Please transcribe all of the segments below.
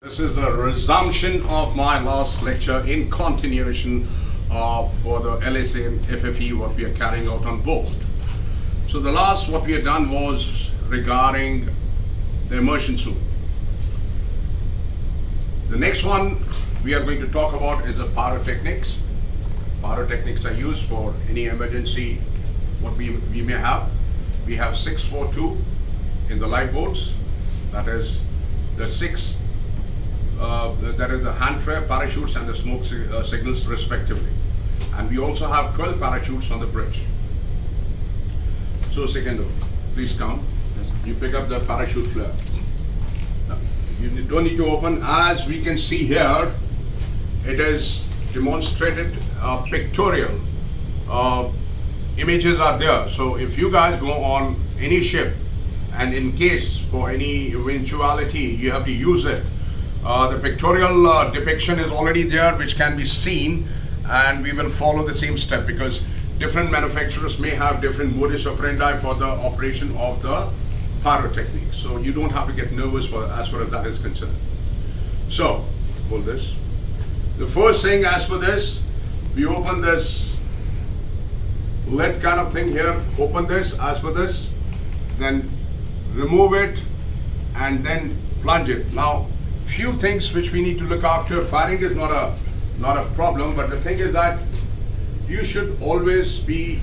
This is the resumption of my last lecture in continuation for the LSA and FFE what we are carrying out on board. So the last what we had done was regarding the immersion suit. The next one we are going to talk about is the pyrotechnics. Pyrotechnics are used for any emergency what we may have. We have 642 in the lifeboats, that is the six that is the hand flare, parachutes and the smoke signals respectively. And we also have 12 parachutes on the bridge. So Secondov, please come. You pick up the parachute flare. You don't need to open. As we can see here, it is demonstrated pictorial. Images are there. So if you guys go on any ship and in case for any eventuality you have to use it, the pictorial depiction is already there which can be seen, and we will follow the same step because different manufacturers may have different modus operandi for the operation of the pyrotechnics. So you don't have to get nervous as far as that is concerned. So, hold this. The first thing as for this, we open this lid kind of thing here, open this as for this, then remove it and then plunge it. Now, few things which we need to look after. Firing is not a problem, but the thing is that you should always be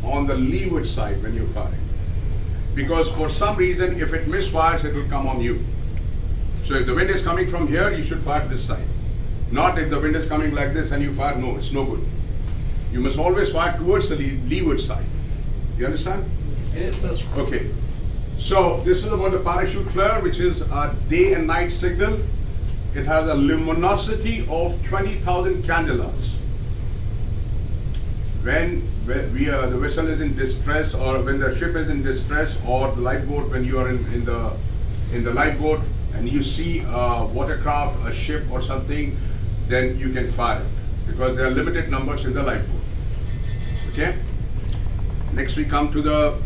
on the leeward side when you're firing, because for some reason if it misfires it will come on you. So if the wind is coming from here, you should fire this side, not if the wind is coming like this and you fire. No, it's no good. You must always fire towards the leeward side. You understand? Yes, sir. Okay. So this is about the parachute flare, which is a day and night signal. It has a luminosity of 20,000 candelas. When the vessel is in distress, or when the ship is in distress, or the lifeboat, when you are in the lifeboat and you see a watercraft, a ship or something, then you can fire it because there are limited numbers in the lifeboat. Okay. Next we come to the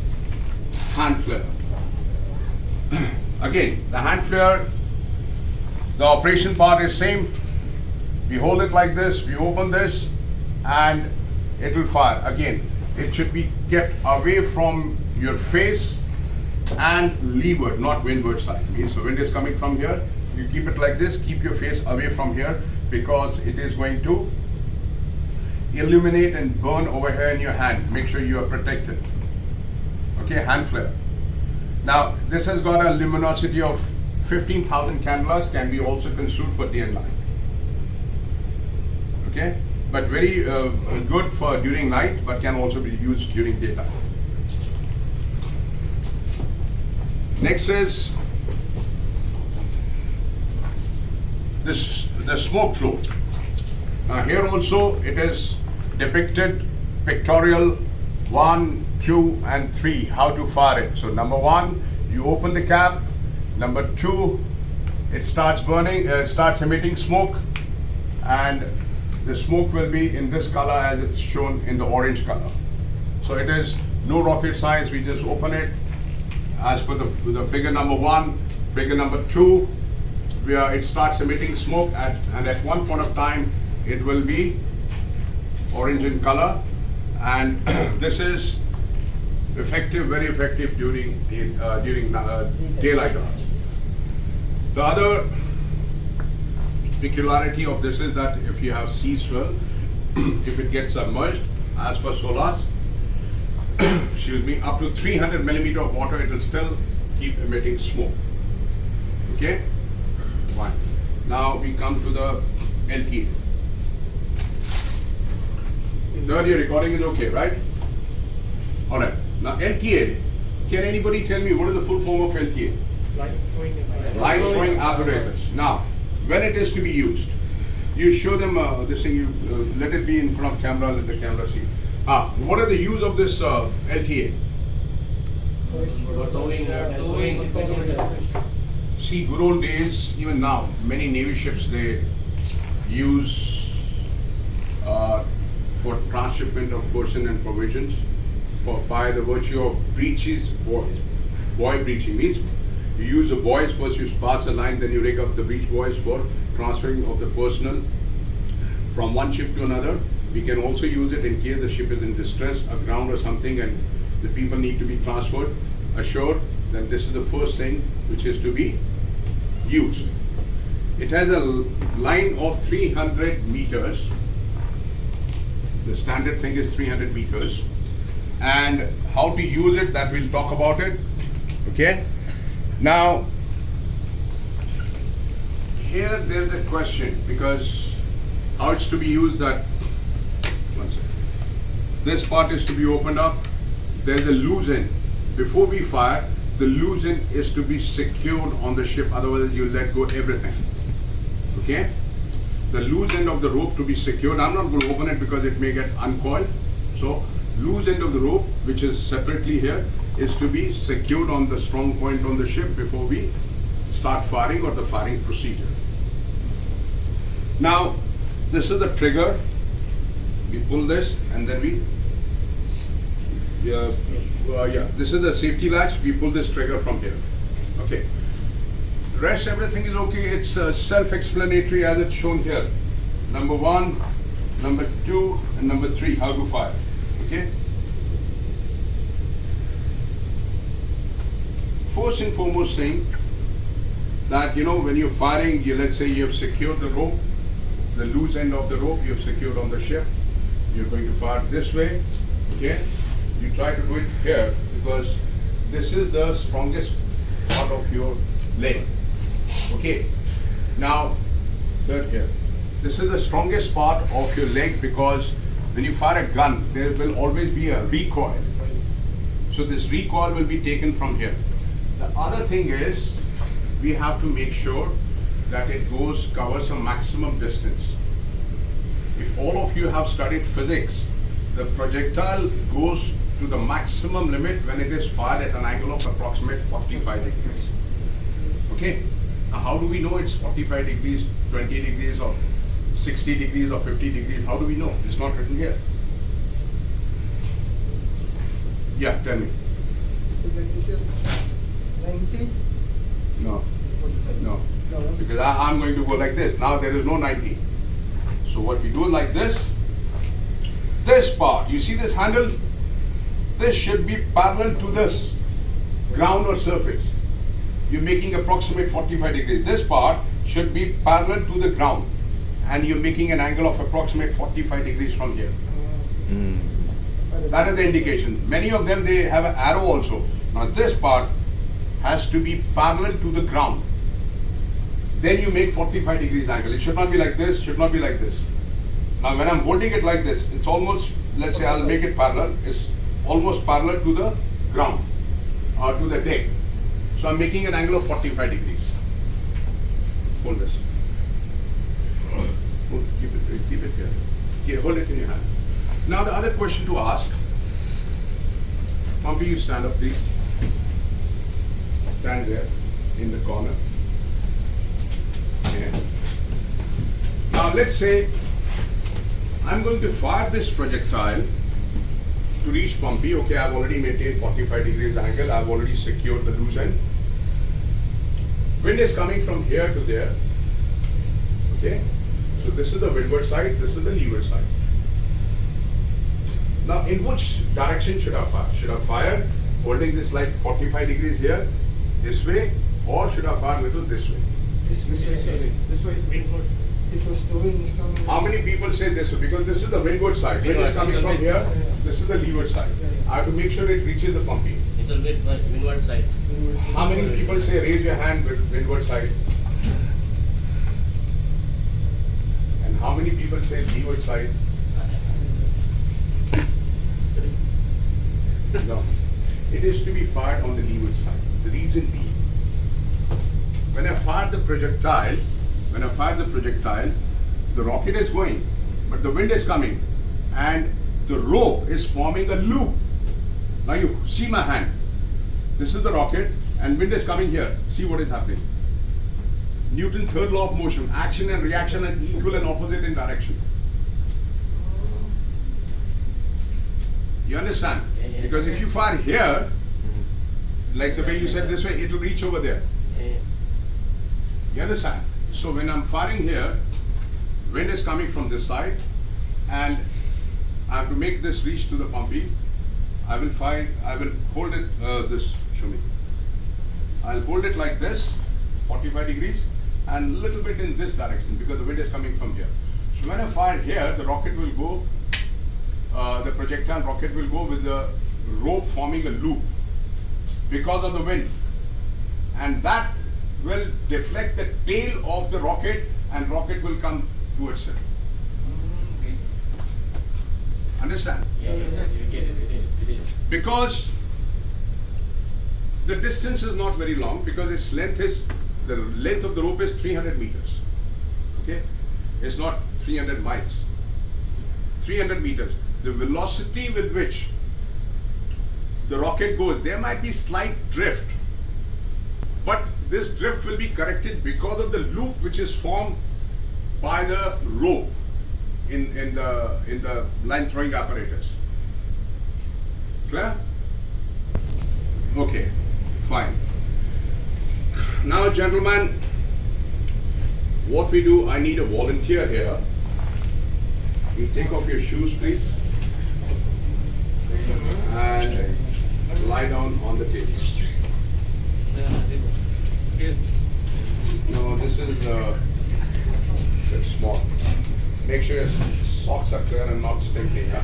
hand flare. Again, the hand flare, the operation part is same. We hold it like this, we open this, and it will fire. Again, it should be kept away from your face and leeward, not windward side. Means the wind is coming from here, you keep it like this, keep your face away from here, because it is going to illuminate and burn over here in your hand. Make sure you are protected. Okay, hand flare. Now, this has got a luminosity of 15,000 candelas, can be also consumed for day and night. Okay, but very good for during night, but can also be used during daytime. Next is the smoke flow. Now here also it is depicted pictorial 1, 2 and 3 how to fire it. So number 1, you open the cap. Number 2, it starts burning, starts emitting smoke, and the smoke will be in this color as it's shown in the orange color. So it is no rocket science, we just open it as per the figure number 1. Figure number 2, where it starts emitting smoke and at one point of time it will be orange in color, and this is effective, very effective during daylight hours. The other peculiarity of this is that if you have sea swell, if it gets submerged, as per SOLAS, excuse me, up to 300 millimeter of water, it will still keep emitting smoke. Okay, fine. Now we come to the LTA. Third year recording is okay, right? All right. Now LTA, can anybody tell me what is the full form of LTA? Light throwing apparatus. Now, when it is to be used, you show them this thing, you let it be in front of camera, let the camera see. What are the use of this LTA? See, good old days, even now, many Navy ships, they use for transshipment of person and provisions by the virtue of breaches, buoy breaching means You use the buoys, first you pass the line, then you rig up the beach buoys for transferring of the personnel from one ship to another. We can also use it in case the ship is in distress, aground or something, and the people need to be transferred ashore. Then this is the first thing which is to be used. It has a line of 300 meters. The standard thing is 300 meters. And how to use it, that we'll talk about it. Okay? Now, here there's a question, because how it's to be used, that one second. This part is to be opened up. There's a loose end. Before we fire, the loose end is to be secured on the ship, otherwise you let go everything. Okay? The loose end of the rope to be secured. I'm not going to open it because it may get uncoiled. So, loose end of the rope, which is separately here, is to be secured on the strong point on the ship before we start firing or the firing procedure. Now, this is the trigger. We pull this and then we, this is the safety latch. We pull this trigger from here. Okay. Rest everything is okay. It's self-explanatory as it's shown here. Number 1, number 2, and number 3, how to fire. Okay. First and foremost thing, that when you're firing, let's say you have secured the rope, the loose end of the rope you have secured on the ship. You're going to fire this way. Okay. You try to do it here because this is the strongest part of your leg. Okay. Now, third here. This is the strongest part of your leg because when you fire a gun, there will always be a recoil. So this recoil will be taken from here. The other thing is, we have to make sure that it covers a maximum distance. If all of you have studied physics, the projectile goes to the maximum limit when it is fired at an angle of approximate 45 degrees. Okay? Now how do we know it's 45 degrees, 20 degrees, or 60 degrees, or 50 degrees? How do we know? It's not written here. Yeah, tell me. Is it 90? No. 45? No. No. Because I'm going to go like this. Now there is no 90. So what we do like this. This part, you see this handle? This should be parallel to this ground or surface. You're making approximate 45 degrees. This part should be parallel to the ground. And you're making an angle of approximate 45 degrees from here. That is the indication. Many of them, they have an arrow also. Now this part has to be parallel to the ground. Then you make 45 degrees angle. It should not be like this, should not be like this. Now when I'm holding it like this, it's almost, let's say I'll make it parallel, it's almost parallel to the ground or to the deck. So I'm making an angle of 45 degrees. Hold this. Keep it here. Okay, hold it in your hand. Now the other question to ask, Pompey, you stand up please. Stand there in the corner. Okay. Now let's say I'm going to fire this projectile to reach Pompey. Okay, I've already maintained 45 degrees angle. I've already secured the loose end. Wind is coming from here to there. Okay, so this is the windward side, this is the leeward side. Now, in which direction should I fire? Should I fire holding this like 45 degrees here, this way, or should I fire a little this way? This way, sir. This way is windward. Because the wind is coming. How many people say this way? Because this is the windward side. Wind is coming from here, this is the leeward side. I have to make sure it reaches the pumping. Little bit windward side. How many people say raise your hand with windward side? And how many people say leeward side? No. It is to be fired on the leeward side. The reason being, when I fire the projectile, the rocket is going, but the wind is coming, and the rope is forming a loop. Now you see my hand. This is the rocket, and wind is coming here. See what is happening. Newton's third law of motion: action and reaction are equal and opposite in direction. You understand? Yeah. Because if you fire here, like the way you said this way, it will reach over there. You understand? So when I'm firing here, wind is coming from this side, and I have to make this reach to the pumpy. I will hold it, show me. I'll hold it like this, 45 degrees, and a little bit in this direction because the wind is coming from here. So when I fire here, the rocket will go, the projectile rocket will go with the rope forming a loop because of the wind. And that will deflect the tail of the rocket, and rocket will come towards it. Understand? Yes, we get it. Because the distance is not very long, because the length of the rope is 300 meters. Okay? It's not 300 miles. 300 meters. The velocity with which the rocket goes, there might be slight drift, but this drift will be corrected because of the loop which is formed by the rope in the line throwing apparatus. Clear? Okay, fine. Now, gentlemen, what we do, I need a volunteer here. You take off your shoes, please, and lie down on the table. No, this is it's small. Make sure your socks are clear and not stinking. Huh?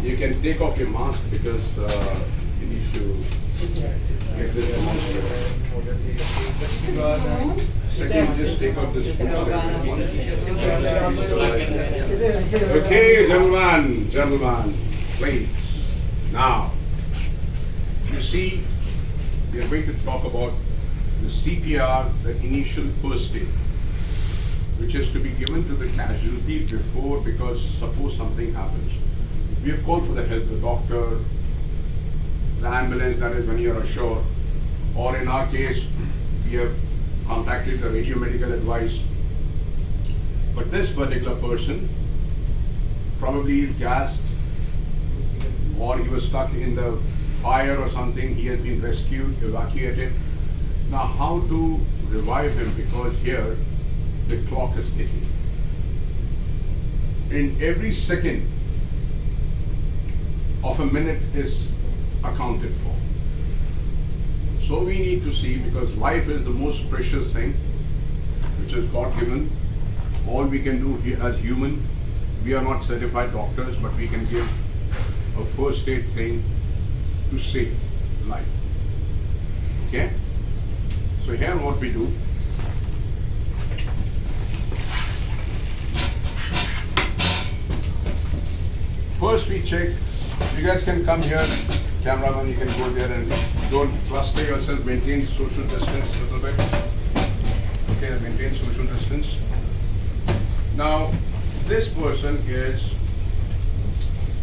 You can take off your mask because you need to get this demonstrated. Second, just take out this food. Okay, gentlemen, please. Now, you see, we are going to talk about the CPR, the initial first aid, which is to be given to the casualty before, because suppose something happens. We have called for the help, the doctor, the ambulance, that is when you are ashore, or in our case, we have contacted the radio medical advice. But this particular person probably is gassed, or he was stuck in the fire or something, he has been rescued, evacuated. Now how to revive him, because here the clock is ticking. In every second of a minute is accounted for. So we need to see, because life is the most precious thing which is God given. All we can do here as human, we are not certified doctors, but we can give a first aid thing to save life. Okay? So here what we do, first we check. You guys can come here, cameraman, you can go there, and don't cluster yourself, maintain social distance a little bit. Okay, maintain social distance. Now, this person is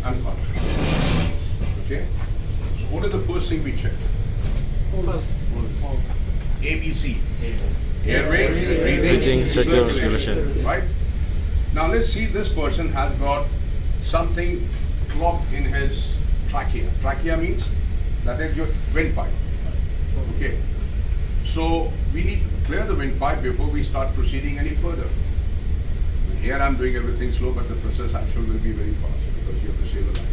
unconscious. Okay? So what is the first thing we check? ABC. Airway, breathing, circulation. Right? Now let's see, this person has got something clogged in his trachea. Trachea means that is your windpipe. Okay. So we need to clear the windpipe before we start proceeding any further. Here I'm doing everything slow, but the process actually will be very fast because you have to save a life.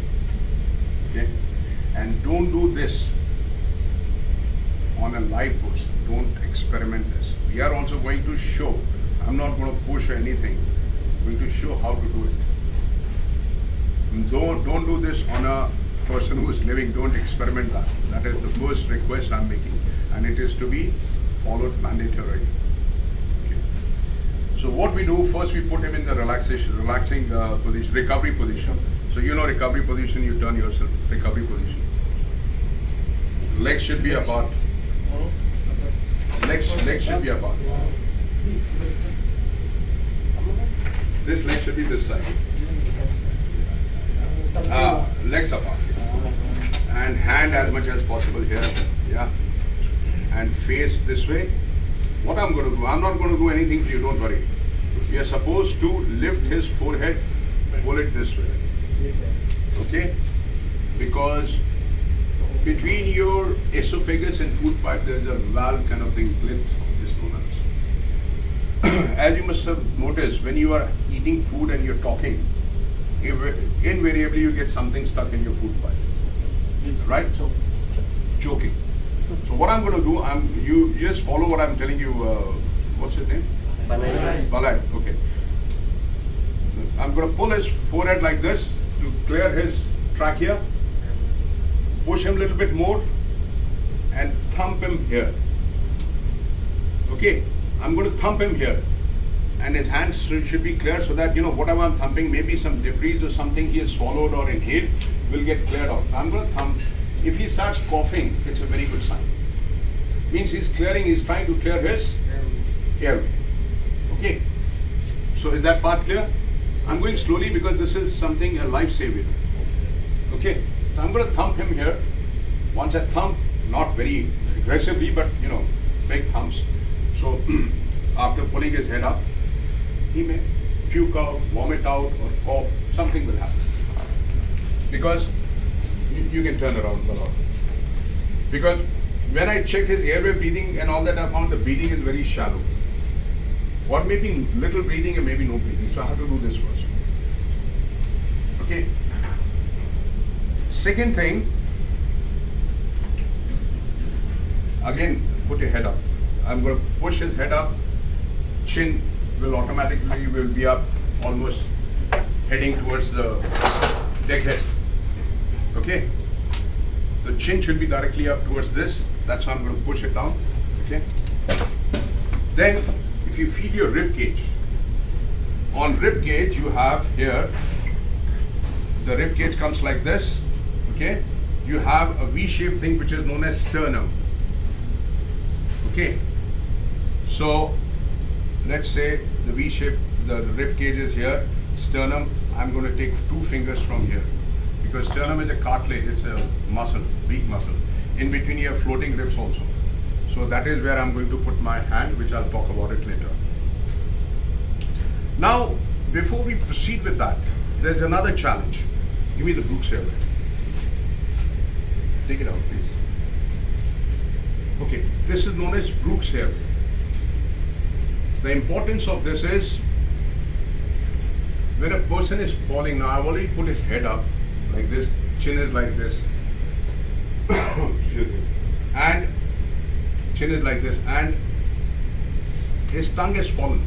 Okay? And don't do this on a live person. Don't experiment this. We are also going to show. I'm not going to push anything. I'm going to show how to do it. And don't do this on a person who is living. Don't experiment that. That is the first request I'm making. And it is to be followed mandatorily. Okay. So what we do, first we put him in the relaxing position, recovery position. So you know recovery position, you turn yourself, recovery position. Legs should be apart. Legs should be apart. This leg should be this side. Legs apart. And hand as much as possible here. Yeah. And face this way. What I'm going to do, I'm not going to do anything to you, don't worry. We are supposed to lift his forehead, pull it this way. Okay? Because between your esophagus and food pipe, there's a valve kind of thing, clit is known as. As you must have noticed, when you are eating food and you're talking, invariably you get something stuck in your food pipe, right? Choking. So what I'm going to do, you just follow what I'm telling you. What's his name? Balai. Okay. I'm going to pull his forehead like this to clear his trachea. Push him a little bit more and thump him here. Okay. I'm going to thump him here. And his hands should be clear so that, whatever I'm thumping, maybe some debris or something he has swallowed or inhaled will get cleared out. I'm going to thump. If he starts coughing, it's a very good sign. Means he's trying to clear his airway. Okay. So is that part clear? I'm going slowly because this is something, a lifesaver. Okay. So I'm going to thump him here. Once I thump, not very aggressively, but big thumps. So after pulling his head up, he may puke out, vomit out, or cough. Something will happen. Because you can turn around a lot. Because when I checked his airway breathing and all that, I found the breathing is very shallow. Or maybe little breathing and maybe no breathing. So I have to do this first. Okay. Second thing, again, put your head up. I'm going to push his head up. Chin will automatically be up, almost heading towards the deck head. Okay. So chin should be directly up towards this. That's how I'm going to push it down. Okay. Then, if you feel your rib cage, on rib cage you have here, the rib cage comes like this. Okay. You have a V-shaped thing which is known as sternum. Okay. So let's say the V-shape, the rib cage is here, sternum. I'm going to take 2 fingers from here because sternum is a cartilage, it's a muscle, weak muscle. In between you have floating ribs also. So that is where I'm going to put my hand, which I'll talk about it later. Now, before we proceed with that, there's another challenge. Give me the Brooks airway. Take it out, please. Okay, this is known as Brooks airway. The importance of this is when a person is falling. Now I've already put his head up like this, chin is like this, and chin is like this, and his tongue has fallen.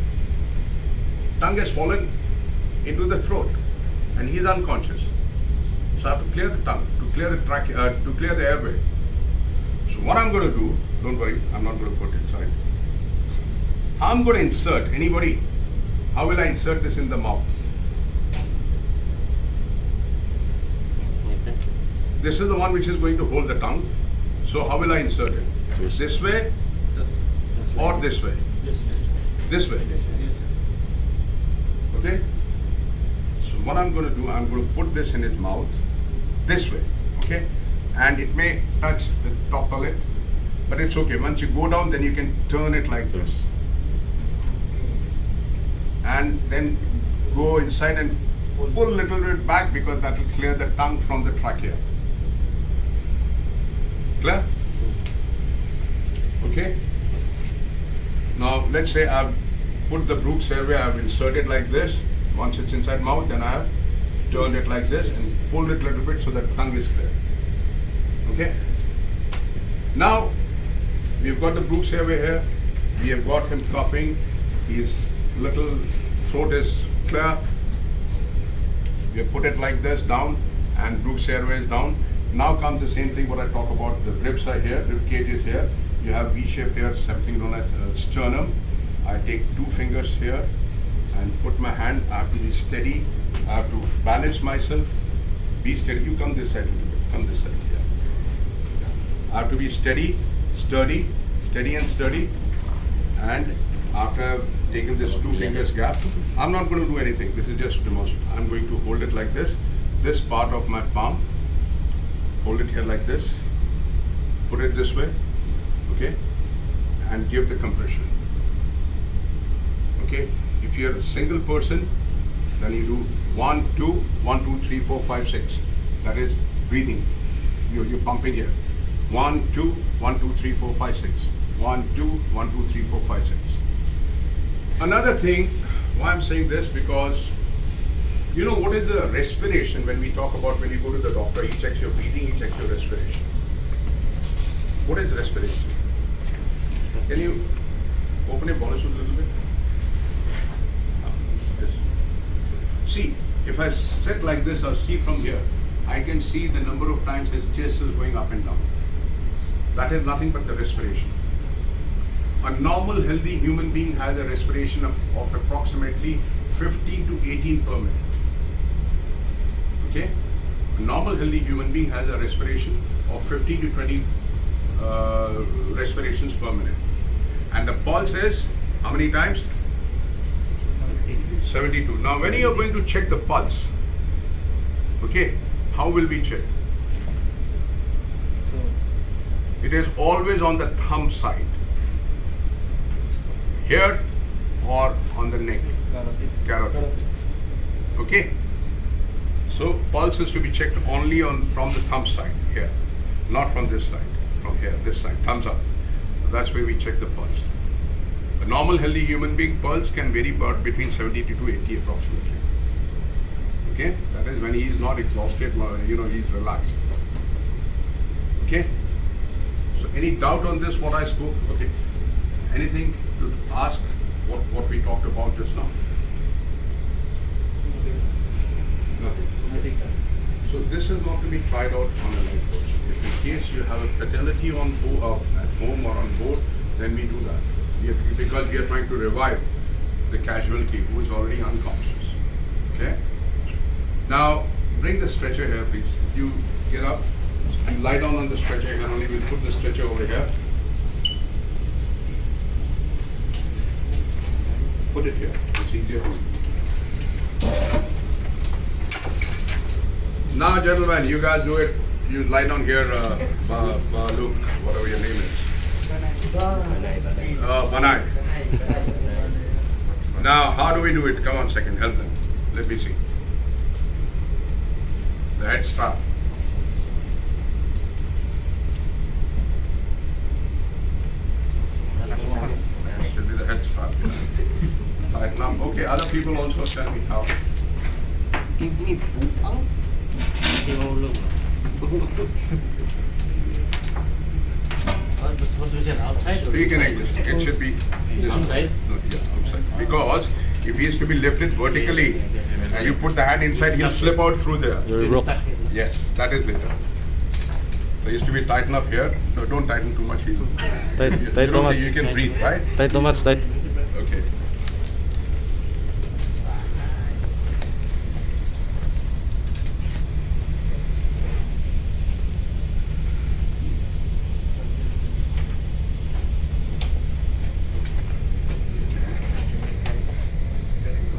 Tongue has fallen into the throat, and he is unconscious. So I have to clear the tongue, to clear the trachea, to clear the airway. So what I'm going to do, don't worry, I'm not going to put it inside. I'm going to insert, anybody, how will I insert this in the mouth? This is the one which is going to hold the tongue. So how will I insert it? This way or this way? This way. Okay? So what I'm going to do, I'm going to put this in his mouth this way. Okay? And it may touch the top of it, but it's okay. Once you go down, then you can turn it like this. And then go inside and pull a little bit back because that will clear the tongue from the trachea. Clear? Okay? Now let's say I've put the Brooks airway, I've inserted like this. Once it's inside mouth, then I have turned it like this and pulled it a little bit so that tongue is clear. Okay? Now we've got the Brooks airway here. We have got him coughing. His little throat is clear. We have put it like this down, and Brooks airway is down. Now comes the same thing what I talk about. The ribs are here, rib cage is here. You have V-shape here, something known as sternum. I take 2 fingers here and put my hand. I have to be steady. I have to balance myself. Be steady. You come this side. Come this side. Yeah. I have to be steady, sturdy, steady and sturdy. And after I've taken this 2 fingers gap, I'm not going to do anything. This is just demonstration. I'm going to hold it like this. This part of my palm. Hold it here like this. Put it this way. Okay. And give the compression. Okay. If you're a single person, then you do 1, 2, 1, 2, 3, 4, 5, 6. That is breathing. You're pumping here. 1, 2, 1, 2, 3, 4, 5, 6. 1, 2, 1, 2, 3, 4, 5, 6. Another thing, why I'm saying this, because you know what is the respiration when we talk about when you go to the doctor, he checks your breathing, he checks your respiration. What is respiration? Can you open your bolus a little bit? Yes. See, if I sit like this or see from here, I can see the number of times his chest is going up and down. That is nothing but the respiration. A normal healthy human being has a respiration of approximately 15 to 18 per minute. Okay? A normal healthy human being has a respiration of 15 to 20 respirations per minute. And the pulse is how many times? 72. Now when you are going to check the pulse, okay, how will we check? It is always on the thumb side. Here or on the neck. Carotid. Okay? So pulse is to be checked only from the thumb side, here. Not from this side. From here, this side, thumbs up. So that's where we check the pulse. A normal healthy human being pulse can vary between 70 to 80 approximately. Okay? That is when he is not exhausted, he is relaxed. Okay? So any doubt on this, what I spoke? Okay. Anything to ask what we talked about just now? Nothing. So this is not to be tried out on a life coach. If in case you have a fatality at home or on board, then we do that. Because we are trying to revive the casualty who is already unconscious. Okay? Now, bring the stretcher here, please. If you get up, you lie down on the stretcher here only. We'll put the stretcher over here. Put it here. It's easier. Now, gentlemen, you guys do it. You lie down here, Luke, whatever your name is. Banai. Now, how do we do it? Come on, second, help them. Let me see. The head strap. Should be the head strap. Right now, okay, other people also tell me how. Give me pupang. Supposed to be outside. Speak in English. It should be this Outside? No, yeah, outside. Because if he is to be lifted vertically and you put the hand inside, he'll slip out through there. Yes, that is better. So he is to be tightened up here. No, don't tighten too much. Tight too much. You can breathe, right? Tight too much, tight. Okay.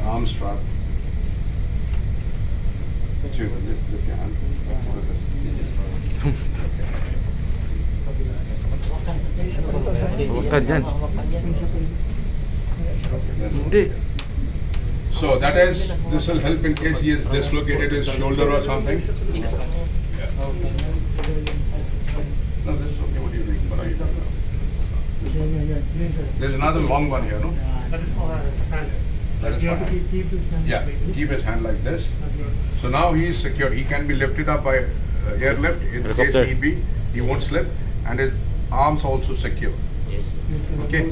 Arm strap. Just lift your hand. This is Huwag ka dyan. Hindi. So this will help in case he has dislocated his shoulder or something. No, this is okay. What are you doing? What are you doing now? There's another long one here, no? That is for hand. That is You have to fine. keep his hand Yeah, like this. keep his hand like this. Not your- So now he is secured. He can be lifted up by airlift in case Helicopter. need be. He won't slip, and his arms also secure. Yes. Okay,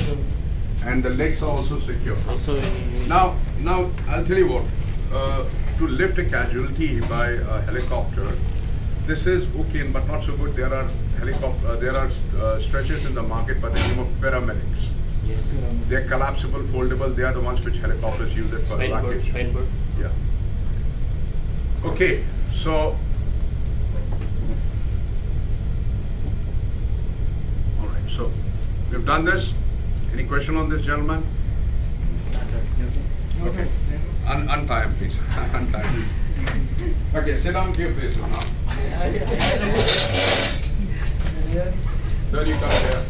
and the legs are also secure. Also, Now I'll tell you what. To lift a casualty by a helicopter, this is okay, but not so good. There are stretchers in the market by the name of paramedics. yes. They're collapsible, foldable. They are the ones which helicopters use it for evacuation. Spine board. Yeah. Okay, so. All right, so we've done this. Any question on this, gentleman? Okay. Untie him, please. Untie him. Okay, sit down, give this now. Then you come here.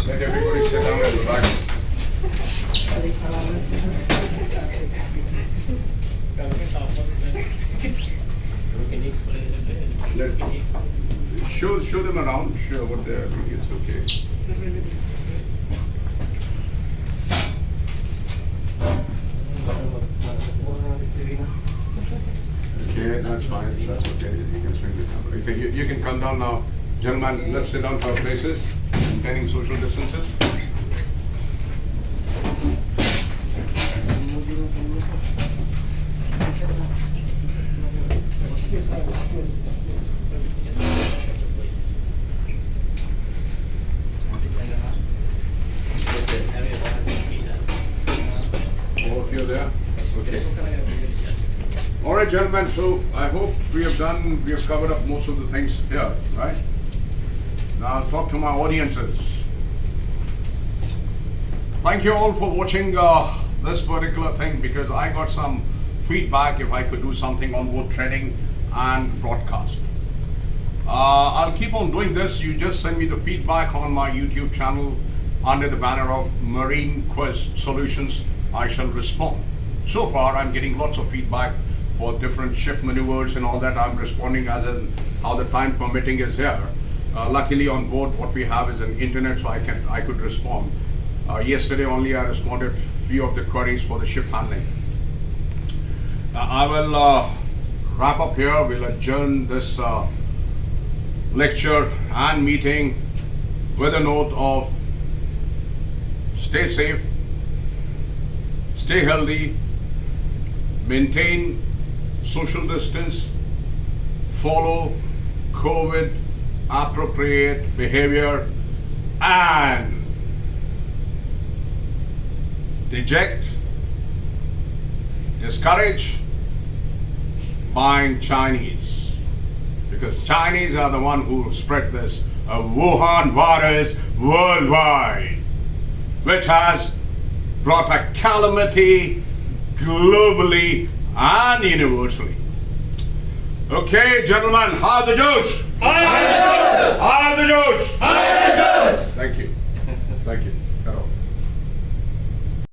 Let everybody sit down and relax. Can you explain it? Let- Can you explain? show them around. Show what they're doing. It's okay. Okay, that's fine. That's okay. You can swing the camera. Okay, you can come down now. Gentlemen, let's sit down to our places, maintaining social distances. All of you there? Okay. All right, gentlemen, so I hope we have covered up most of the things here, right? Now I'll talk to my audiences. Thank you all for watching this particular thing, because I got some feedback if I could do something on both training and broadcast. I'll keep on doing this. You just send me the feedback on my YouTube channel under the banner of Marine Quiz Solutions. I shall respond. So far, I'm getting lots of feedback for different ship maneuvers and all that. I'm responding as in how the time permitting is here. Luckily on board what we have is an internet, so I could respond. Yesterday only I responded few of the queries for the ship handling. I will wrap up here. We'll adjourn this lecture and meeting with a note of stay safe, stay healthy, maintain social distance, follow COVID appropriate behavior, and discourage buying Chinese, because Chinese are the one who spread this Wuhan virus worldwide, which has brought a calamity globally and universally. Okay, gentlemen, how's the Josh? How's the Josh? Thank you. Thank you.